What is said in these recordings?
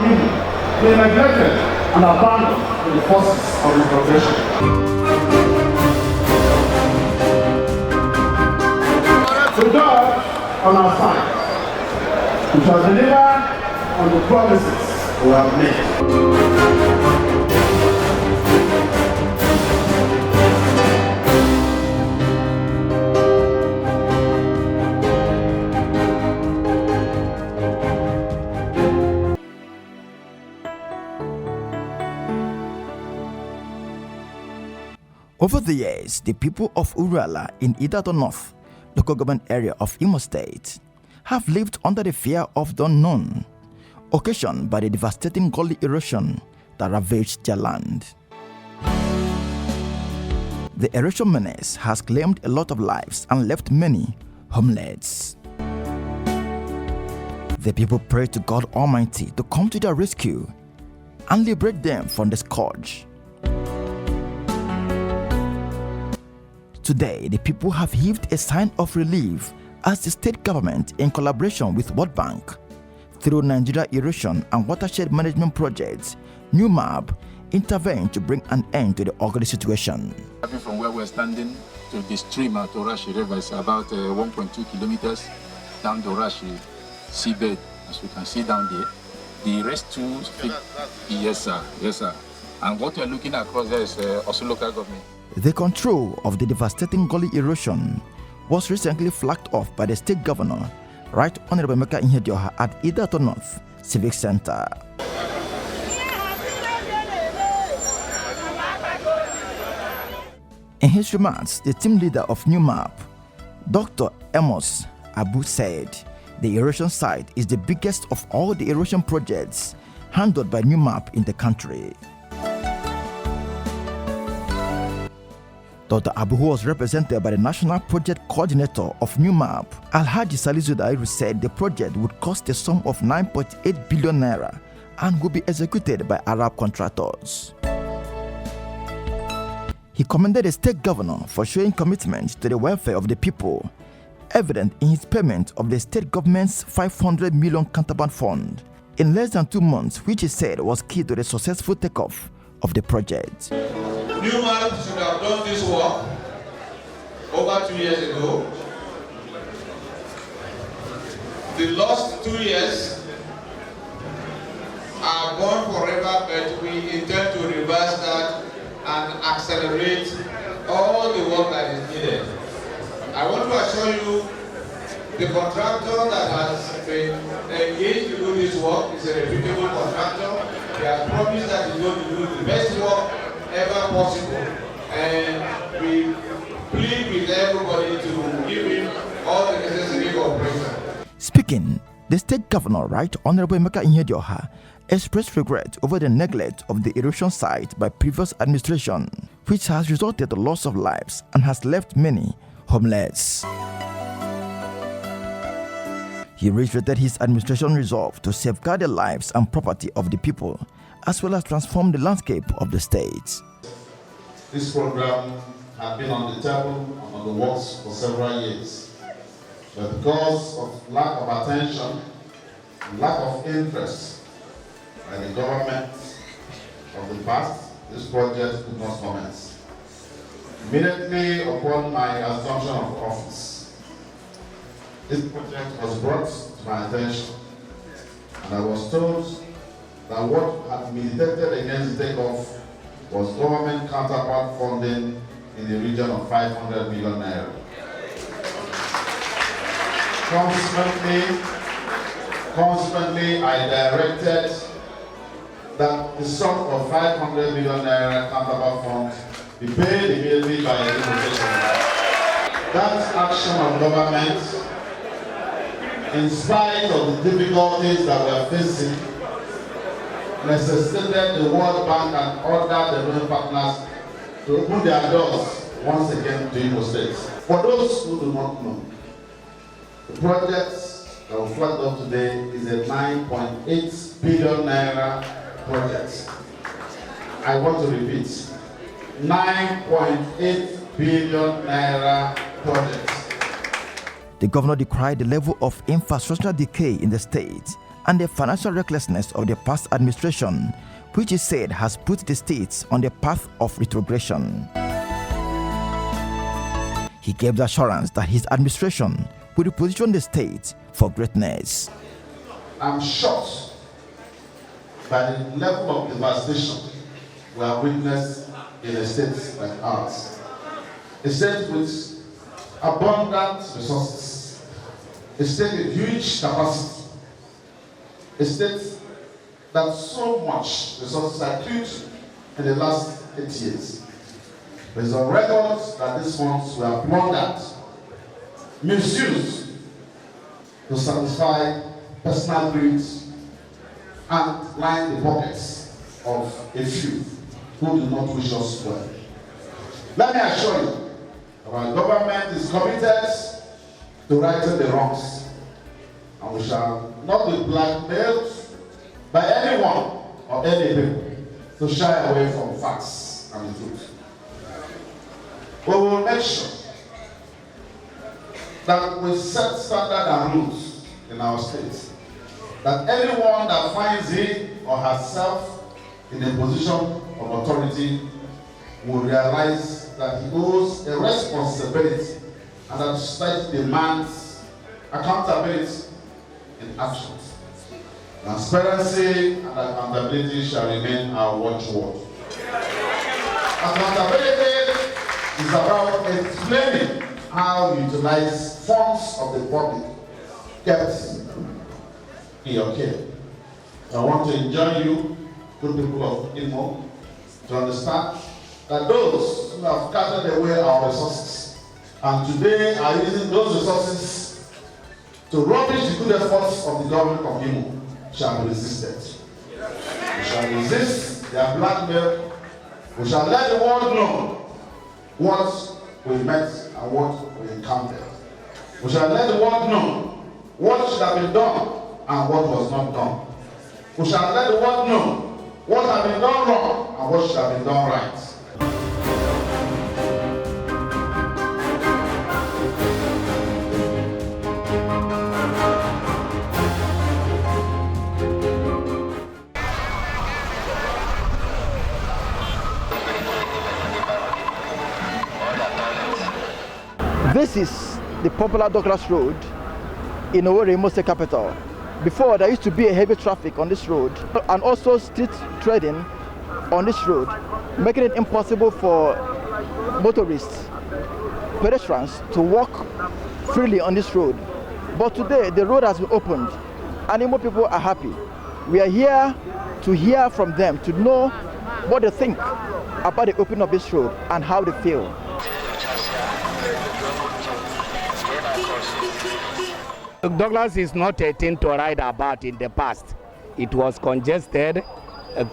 evil, they neglected and abandoned the forces of the progression. So God, on our side, we shall deliver on the promises we have made. Over the years, the people of Urualla in Ihedioha North, local government area of Imo State, have lived under the fear of the unknown, occasioned by the devastating Gully erosion that ravaged their land. The erosion menace has claimed a lot of lives and left many homeless. The people pray to God Almighty to come to their rescue and liberate them from the scourge. Today, the people have heaved a sign of relief as the state government, in collaboration with World Bank, through Nigeria Erosion and Watershed Management Projects, New Map, intervened to bring an end to the ugly situation. From where we're standing to the stream at Orashi River is about 1.2 kilometers down the Orashi seabed, as you can see down there. The rest two, yes sir, and what we're looking across there is also local government. The control of the devastating Gully erosion was recently flagged off by the state governor, Right Honorable Ihedioha at Ihedioha North Civic Center. In his remarks, the team leader of New Map, Dr. Amos Abu, said the erosion site is the biggest of all the erosion projects handled by New Map in the country. Dr. Abu, who was represented by the National Project Coordinator of New Map, Alhaji Salisu Dairu, said the project would cost a sum of 9.8 billion naira and would be executed by Arab contractors. He commended the state governor for showing commitment to the welfare of the people, evident in his payment of the state government's 500 million counterpart fund in less than 2 months, which he said was key to the successful takeoff of the project. New Map should have done this work over 2 years ago. The last 2 years are gone forever, but we intend to reverse that and accelerate all the work that is needed. I want to assure you, the contractor that has been engaged to do this work is a reputable contractor. He has promised that he's going to do the best work ever possible, and we plead with everybody to give him all the necessary cooperation. Speaking, the state governor, Right Honorable Ihedioha, expressed regret over the neglect of the erosion site by previous administration, which has resulted in loss of lives and has left many homeless. He reiterated his administration's resolve to safeguard the lives and property of the people, as well as transform the landscape of the state. This program had been on the table and on the works for several years, but because of lack of attention, lack of interest by the government of the past, this project could not commence. Immediately upon my assumption of office, this project was brought to my attention, and I was told that what had militated against the takeoff was government counterpart funding in the region of 500 million naira. Consequently, I directed that the sum of 500 million naira counterpart funds be paid immediately by the administration. That action of government, in spite of the difficulties that we are facing, necessitated the World Bank and other development partners to open their doors once again to Imo State. For those who do not know, the project that we flagged up today is a 9.8 billion naira project. I want to repeat, 9.8 billion naira project. The governor decried the level of infrastructural decay in the state and the financial recklessness of the past administration, which he said has put the states on the path of retrogression. He gave the assurance that his administration will reposition the state for greatness. I'm shocked by the level of devastation we have witnessed in a state like ours. A state with abundant resources, a state with huge capacity, a state that so much resources are accrued in the last 8 years. There is a record that these funds were plundered, misused to satisfy personal greeds and line the pockets of a few who do not wish us well. Let me assure you, our government is committed to righting the wrongs, and we shall not be blackmailed by anyone or any people to shy away from facts and the truth. We will make sure that we set standards and rules in our state, that anyone that finds him or herself in a position of authority will realize that he owes a responsibility and that society demands accountability in actions. Transparency and accountability shall remain our watchword. Accountability is about explaining how you utilize funds of the public kept in your care. I want to enjoin you, good people of Imo, to understand that those who have carted away our resources and today are using those resources to rubbish the good efforts of the government of Imo shall be resisted. We shall resist their blackmail. We shall let the world know what we met and what we encountered. We shall let the world know what should have been done and what was not done. We shall let the world know what has been done wrong and what should have been done right. This is the popular Douglas Road in Owerri, Imo State capital. Before, there used to be a heavy traffic on this road and also street trading on this road, making it impossible for motorists, pedestrians to walk freely on this road. But today, the road has been opened and Imo people are happy. We are here to hear from them, to know what they think about the opening of this road and how they feel. Douglas is not a thing to ride about in the past. It was congested,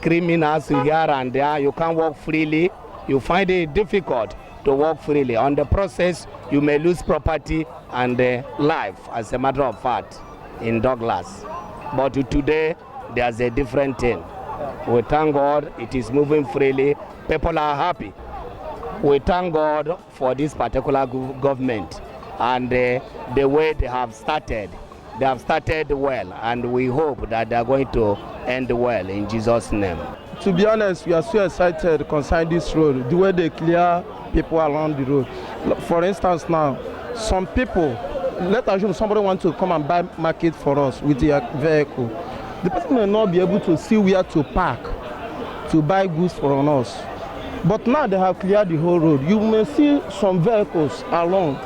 criminals here and there, you can't walk freely. You find it difficult to walk freely. On the process, you may lose property and life, as a matter of fact, in Douglas. But today, there's a different thing. We thank God it is moving freely. People are happy. We thank God for this particular government and the way they have started. They have started well, and we hope that they are going to end well in Jesus' name. To be honest, we are so excited concerning this road, the way they clear people along the road. For instance now, some people, let's assume somebody wants to come and buy market for us with their vehicle. The person may not be able to see where to park to buy goods from us. But now they have cleared the whole road. You may see some vehicles along,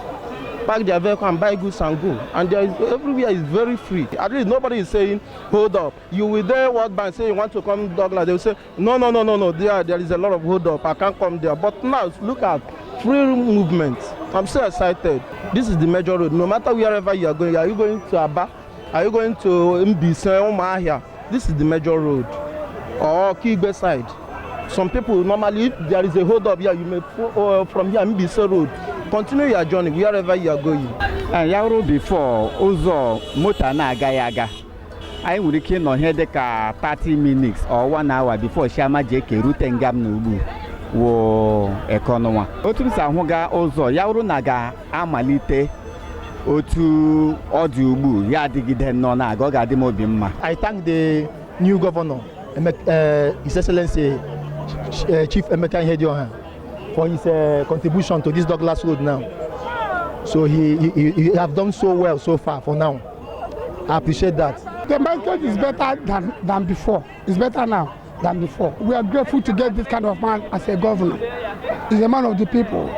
park their vehicle and buy goods and go. And there is, everywhere is very free. At least nobody is saying, hold up. You will there walk by and say you want to come Douglas. They will say, no, there is a lot of hold up. I can't come there. But now look at free movement. I'm so excited. This is the major road. No matter wherever you are you going to Aba? Are you going to Mbise, Umahia? This is the major road. Or Kigbe side. Some people normally, if there is a hold up here, you may from here Mbise Road. Continue your journey wherever you are going. Yauro before Ozo Mota na aga. I would kill no here 30 minutes or 1 hour before Shama Jeke Rutengam Nubu wo economy. Otu sa hoga Ozo Yauro naga amalite otu ọ dị ugbu ya adịgide nọ na-aga ọ ga-adị m obi mma. I thank the new governor, His Excellency Chief Emeka Ihedioha, for his contribution to this Douglas Road now. So he have done so well so far for now. I appreciate that. The market is better than before. It's better now than before. We are grateful to get this kind of man as a governor. He's a man of the people.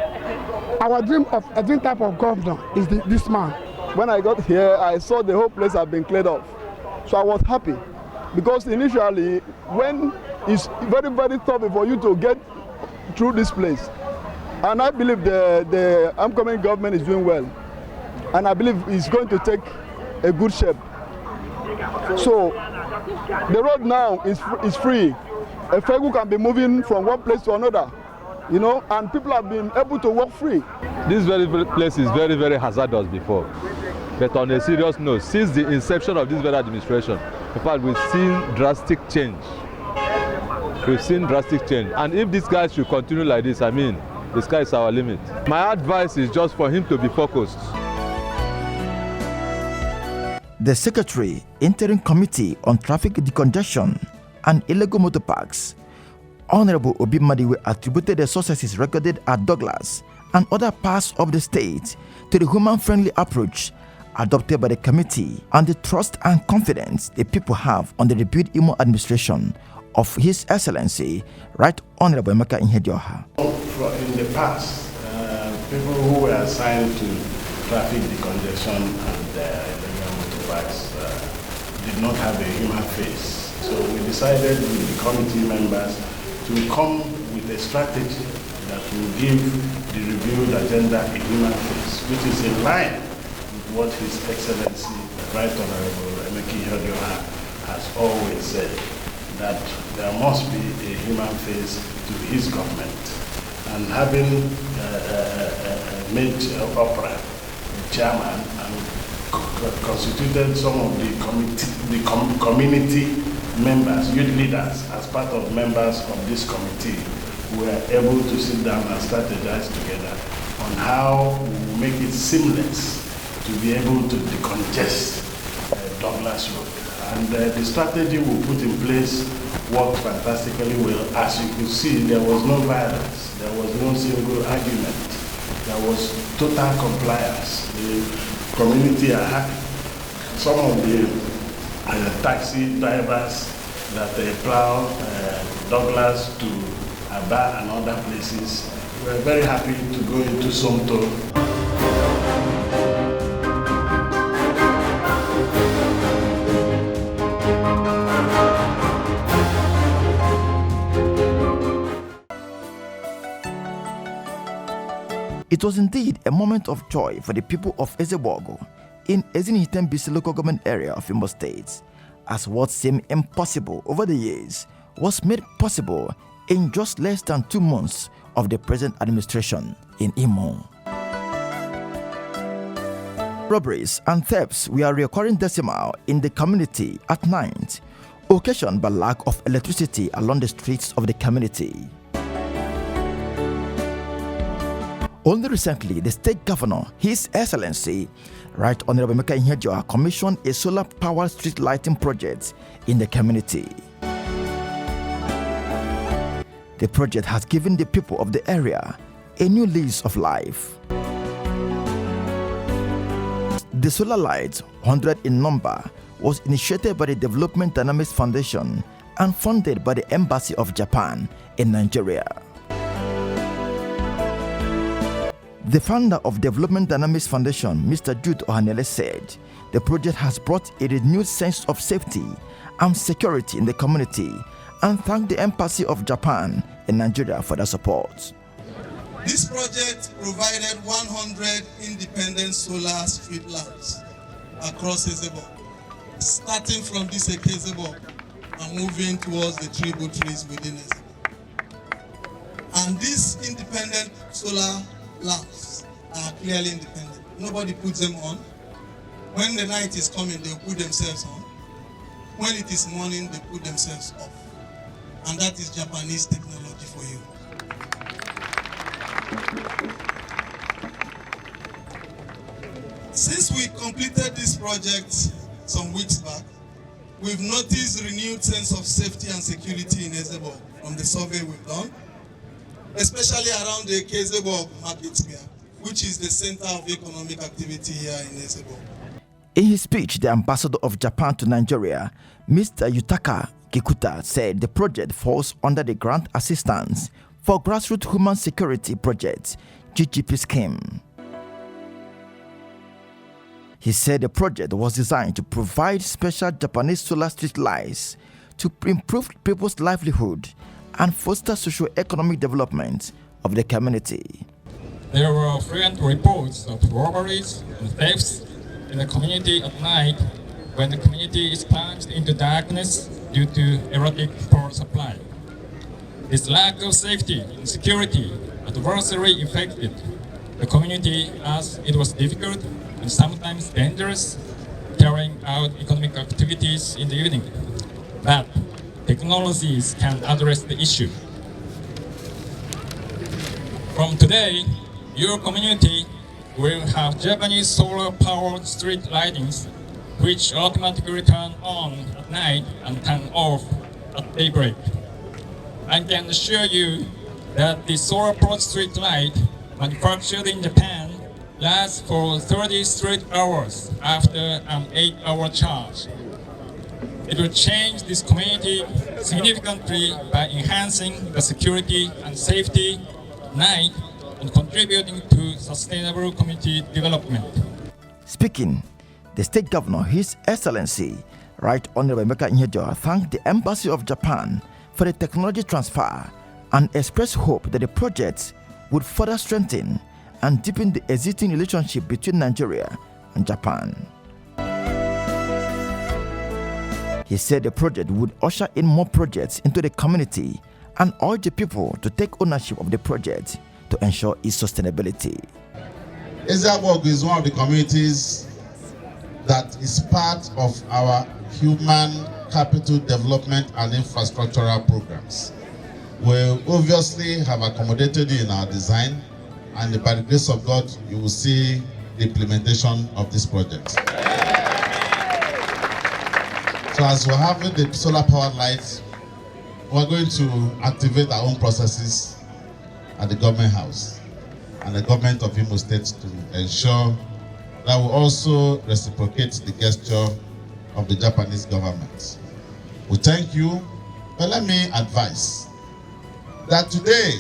Our dream of a dream type of governor is this man. When I got here, I saw the whole place had been cleared off. So I was happy because initially, when it's very, very tough for you to get through this place. And I believe the upcoming government is doing well. And I believe it's going to take a good shape. So the road now is free. A vehicle can be moving from one place to another, you know, and people have been able to walk free. This very place is very, very hazardous before. But on a serious note, since the inception of this very administration, in fact, we've seen drastic change. We've seen drastic change. And if these guys should continue like this, I mean, the sky is our limit. My advice is just for him to be focused. The Secretary, Interim Committee on Traffic Decongestion and Illegal Motor Parks, Honorable Obi Madiwe, attributed the successes recorded at Douglas and other parts of the state to the human-friendly approach adopted by the committee and the trust and confidence the people have on the rebuilt Imo administration of His Excellency, Right Honorable Emeka Ihedioha. In the past, people who were assigned to traffic decongestion and illegal motor parks did not have a human face. So we decided with the committee members to come with a strategy that will give the reviewed agenda a human face, which is in line with what His Excellency, the Right Honorable Emeka Ihedioha, has always said, that there must be a human face to his government. And having made Opera chairman and constituted some of the community members, youth leaders, as part of members of this committee, we were able to sit down and strategize together on how we make it seamless to be able to decongest Douglas Road. And the strategy we put in place worked fantastically well. As you could see, there was no violence, there was no single argument, there was total compliance. The community are happy. Some of the taxi drivers that plow Douglas to Aba and other places were very happy to go into Somto. It was indeed a moment of joy for the people of Ezebogo in Ezinihitembisi local government area of Imo State, as what seemed impossible over the years was made possible in just less than 2 months of the present administration in Imo. Robberies and thefts were a recurring decimal in the community at night, occasioned by lack of electricity along the streets of the community. Only recently, the state governor, His Excellency, Right Honorable Emeka Ihedioha, commissioned a solar-powered street lighting project in the community. The project has given the people of the area a new lease of life. The solar light, 100 in number, was initiated by the Development Dynamics Foundation and funded by the Embassy of Japan in Nigeria. The founder of Development Dynamics Foundation, Mr. Jude Ohanele, said the project has brought a renewed sense of safety and security in the community and thanked the Embassy of Japan in Nigeria for their support. This project provided 100 independent solar street lamps across Ezebo, starting from this Ezebo and moving towards the tributaries within Ezebo. And these independent solar lamps are clearly independent. Nobody puts them on. When the night is coming, they'll put themselves on. When it is morning, they put themselves off. And that is Japanese technology for you. Since we completed this project some weeks back, we've noticed renewed sense of safety and security in Ezebo from the survey we've done, especially around the Ezebo Market Square, which is the center of economic activity here in Ezebo. In his speech, the ambassador of Japan to Nigeria, Mr. Yutaka Kikuta, said the project falls under the Grant Assistance for Grassroots Human Security Project (GGP) scheme. He said the project was designed to provide special Japanese solar street lights to improve people's livelihood and foster socio-economic development of the community. There were frequent reports of robberies and thefts in the community at night when the community is plunged into darkness due to erratic power supply. This lack of safety and security adversely affected the community as it was difficult and sometimes dangerous carrying out economic activities in the evening. But technologies can address the issue. From today, your community will have Japanese solar-powered street lightings which automatically turn on at night and turn off at daybreak. I can assure you that the solar-powered street light manufactured in Japan lasts for 30 straight hours after an 8-hour charge. It will change this community significantly by enhancing the security and safety at night and contributing to sustainable community development. Speaking, the state governor, His Excellency, Right Honorable Ihedioha, thanked the Embassy of Japan for the technology transfer and expressed hope that the project would further strengthen and deepen the existing relationship between Nigeria and Japan. He said the project would usher in more projects into the community and urge the people to take ownership of the project to ensure its sustainability. Ezebo is one of the communities that is part of our human capital development and infrastructural programs. We obviously have accommodated it in our design, and by the grace of God, you will see the implementation of this project. So as we're having the solar powered lights, we're going to activate our own processes at the government house and the government of Imo State to ensure that we also reciprocate the gesture of the Japanese government. We thank you, but let me advise that today,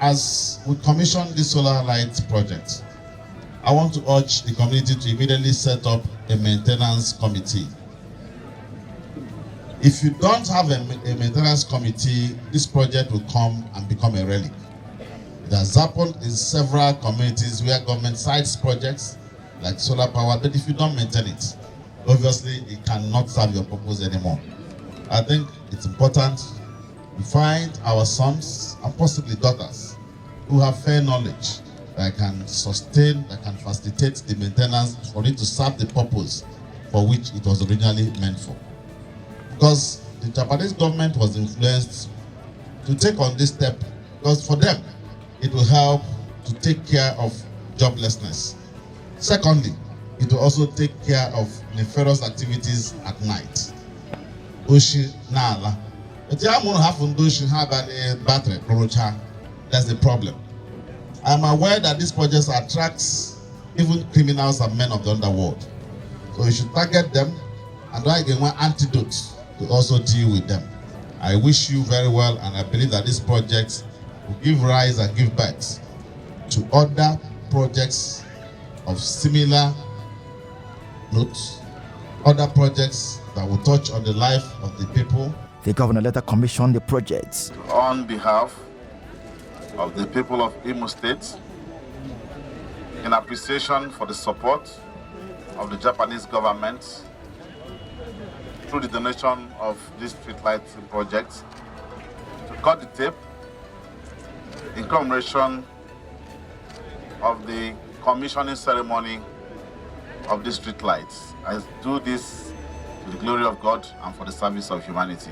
as we commission the solar light project, I want to urge the community to immediately set up a maintenance committee. If you don't have a maintenance committee, this project will come and become a relic. It has happened in several communities where government sites projects like solar power, but if you don't maintain it, obviously it cannot serve your purpose anymore. I think it's important we find our sons and possibly daughters who have fair knowledge that can sustain, that can facilitate the maintenance for it to serve the purpose for which it was originally meant for. Because the Japanese government was influenced to take on this step, because for them, it will help to take care of joblessness. Secondly, it will also take care of nefarious activities at night. Oshi Nala. That's the problem. I'm aware that this project attracts even criminals and men of the underworld. So you should target them and try to get one antidote to also deal with them. I wish you very well, and I believe that this project will give rise and give birth to other projects of similar notes, other projects that will touch on the life of the people. The governor later commissioned the projects. On behalf of the people of Imo State, in appreciation for the support of the Japanese government through the donation of this streetlight project, to cut the tape in commemoration of the commissioning ceremony of the streetlights. I do this to the glory of God and for the service of humanity.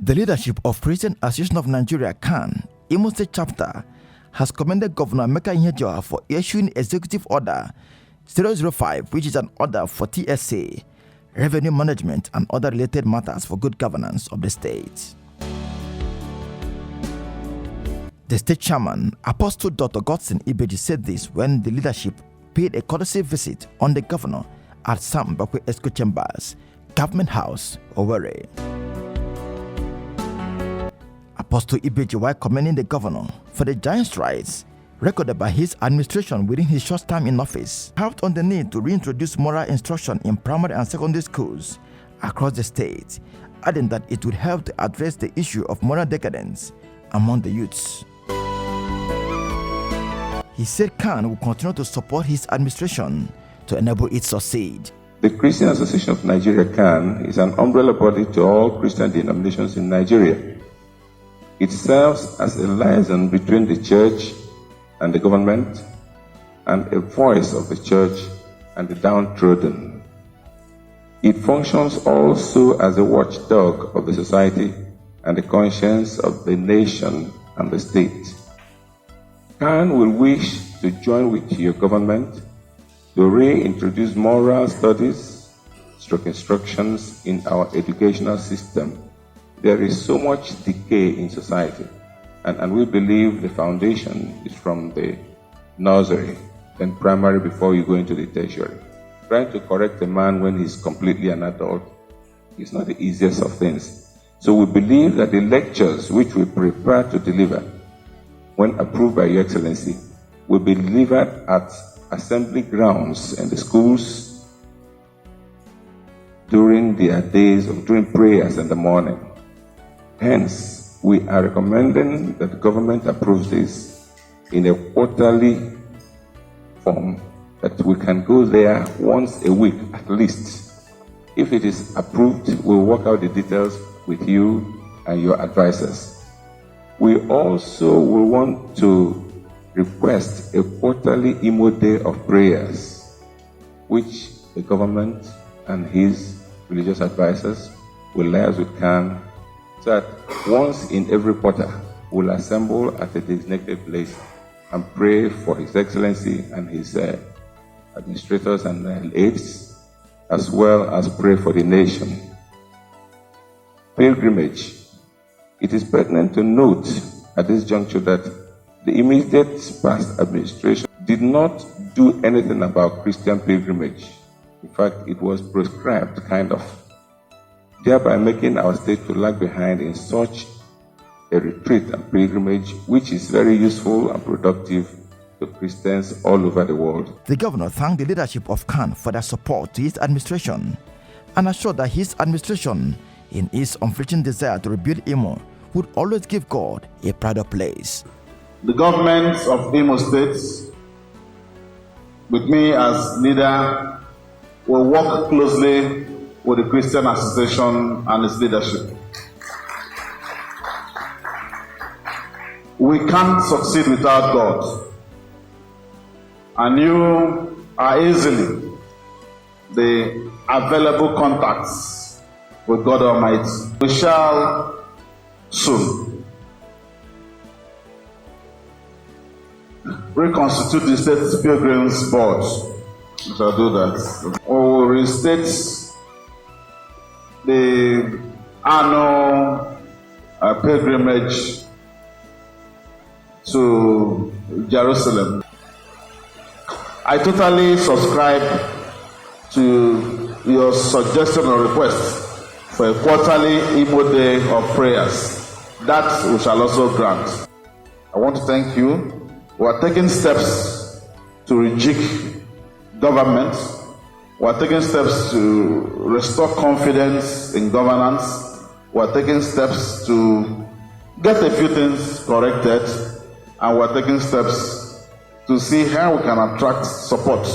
The leadership of Christian Association of Nigeria, CAN, Imo State Chapter, has commended Governor Ihedioha for issuing Executive Order 005, which is an order for TSA, revenue management, and other related matters for good governance of the state. The state chairman, Apostle Dr. Govt said this when the leadership paid a courtesy visit on the governor at Sam Bakwe Esco Chambers, Government House, Owerri. Apostle Ibeji, while commending the governor for the giant strides recorded by his administration within his short time in office, harped on the need to reintroduce moral instruction in primary and secondary schools across the state, adding that it would help to address the issue of moral decadence among the youths. He said CAN will continue to support his administration to enable it to succeed. The Christian Association of Nigeria, CAN, is an umbrella body to all Christian denominations in Nigeria. It serves as a liaison between the church and the government, and a voice of the church and the downtrodden. It functions also as a watchdog of the society and the conscience of the nation and the state. CAN will wish to join with your government to reintroduce moral studies, instructions in our educational system. There is so much decay in society, and we believe the foundation is from the nursery, then primary before you go into the tertiary. Trying to correct a man when he's completely an adult is not the easiest of things. So we believe that the lectures which we prepare to deliver, when approved by Your Excellency, will be delivered at assembly grounds in the schools during their days of during prayers in the morning. Hence, we are recommending that the government approves this in a quarterly form, that we can go there once a week at least. If it is approved, we'll work out the details with you and your advisors. We also will want to request a quarterly Imo Day of prayers, which the government and his religious advisors will liaise with CAN, so that once in every quarter we'll assemble at a designated place and pray for His Excellency and his administrators and aides, as well as pray for the nation. Pilgrimage. It is pertinent to note at this juncture that the immediate past administration did not do anything about Christian pilgrimage. In fact, it was prescribed, kind of, thereby making our state to lag behind in such a retreat and pilgrimage, which is very useful and productive to Christians all over the world. The governor thanked the leadership of CAN for their support to his administration and assured that his administration, in its unflinching desire to rebuild Imo, would always give God a prouder place. The government of Imo State, with me as leader, will work closely with the Christian Association and its leadership. We can't succeed without God. And you are easily the available contacts with God Almighty. We shall soon reconstitute the State Pilgrims Board. We shall do that. We will restate the annual pilgrimage to Jerusalem. I totally subscribe to your suggestion or request for a quarterly Imo Day of prayers. That we shall also grant. I want to thank you. We are taking steps to rejig government. We are taking steps to restore confidence in governance. We are taking steps to get a few things corrected. And we are taking steps to see how we can attract support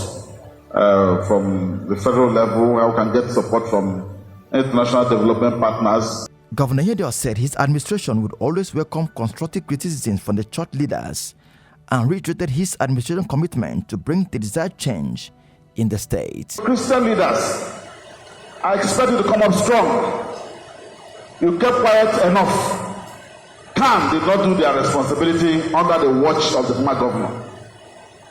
from the federal level, how we can get support from international development partners. Governor Ihedioha said his administration would always welcome constructive criticisms from the church leaders and reiterated his administration commitment to bring the desired change in the state. Christian leaders are expected to come up strong. You kept quiet enough. CAN did not do their responsibility under the watch of the former governor.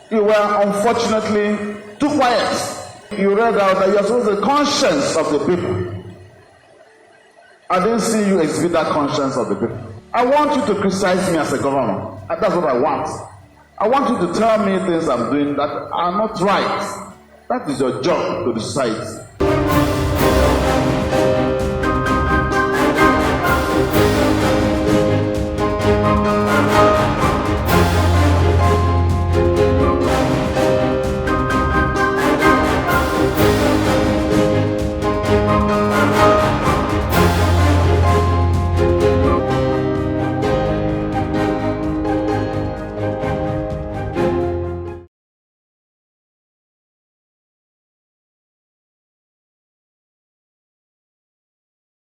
You were unfortunately too quiet. You read out that you are supposed to be the conscience of the people. I didn't see you exhibit that conscience of the people. I want you to criticize me as a governor. That's what I want. I want you to tell me things I'm doing that are not right. That is your job to the society.